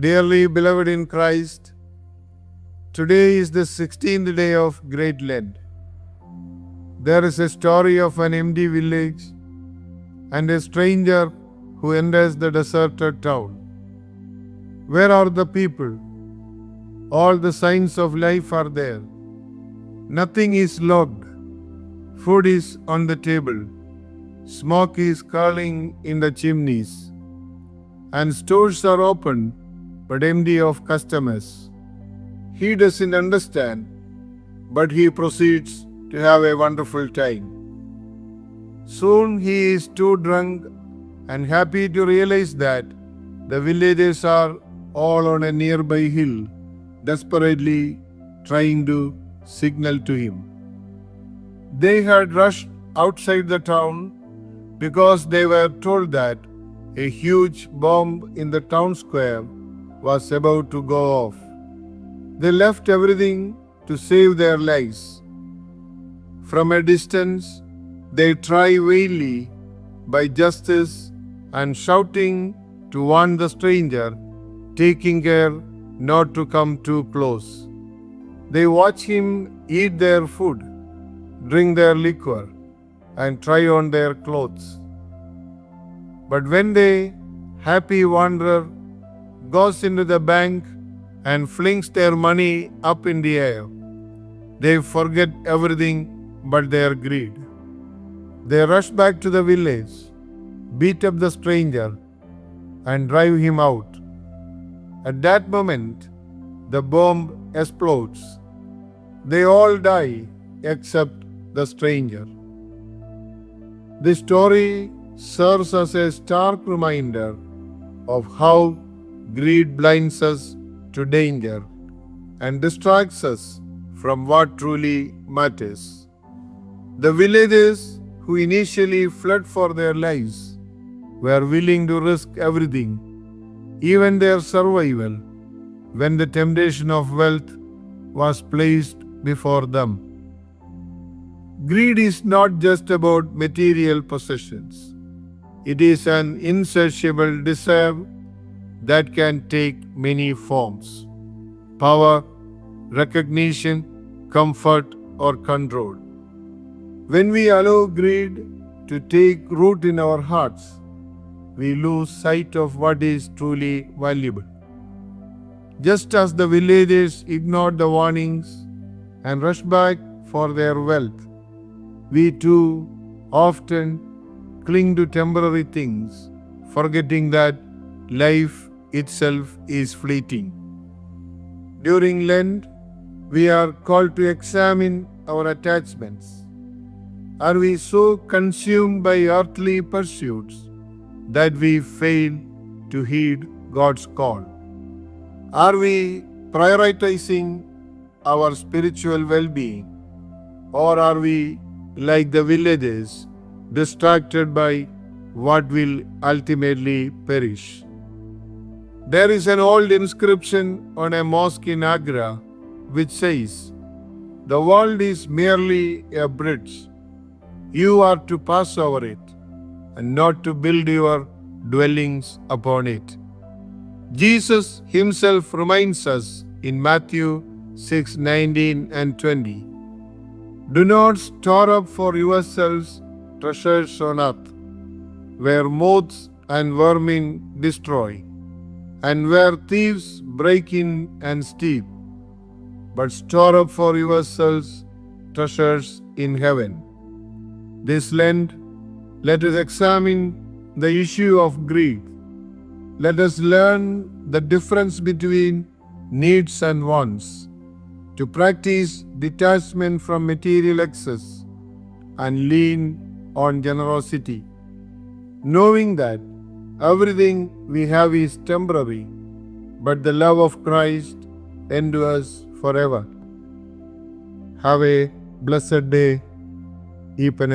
Dearly beloved in Christ, today is the 16th day of Great Lent. There is a story of an empty village and a stranger who enters the deserted town. Where are the people? All the signs of life are there. Nothing is locked. Food is on the table. Smoke is curling in the chimneys. And stores are open but empty of customers. He doesn't understand, but he proceeds to have a wonderful time. Soon he is too drunk and happy to realize that the villagers are all on a nearby hill, desperately trying to signal to him. They had rushed outside the town because they were told that a huge bomb in the town square was about to go off. They left everything to save their lives. From a distance, they try vainly by justice and shouting to warn the stranger, taking care not to come too close. They watch him eat their food, drink their liquor, and try on their clothes. But when the happy wanderer goes into the bank and flings their money up in the air, they forget everything but their greed. They rush back to the village, beat up the stranger, and drive him out. At that moment, the bomb explodes. They all die except the stranger. This story serves as a stark reminder of how greed blinds us to danger and distracts us from what truly matters. The villagers who initially fled for their lives were willing to risk everything, even their survival, when the temptation of wealth was placed before them. Greed is not just about material possessions. It is an insatiable desire that can take many forms: power, recognition, comfort, or control. When we allow greed to take root in our hearts, we lose sight of what is truly valuable. Just as the villagers ignored the warnings and rushed back for their wealth, we too often cling to temporary things, forgetting that life itself is fleeting. During Lent, we are called to examine our attachments. Are we so consumed by earthly pursuits that we fail to heed God's call? Are we prioritizing our spiritual well-being, or are we, like the villagers, distracted by what will ultimately perish? There is an old inscription on a mosque in Agra which says, "The world is merely a bridge. You are to pass over it and not to build your dwellings upon it." Jesus himself reminds us in Matthew 6:19 and 20, "Do not store up for yourselves treasures on earth, where moths and vermin destroy, and where thieves break in and steal, but store up for yourselves treasures in heaven." This Lent, let us examine the issue of greed. Let us learn the difference between needs and wants, to practice detachment from material excess and lean on generosity, knowing that everything we have is temporary, but the love of Christ endures forever. Have a blessed day. Eapen.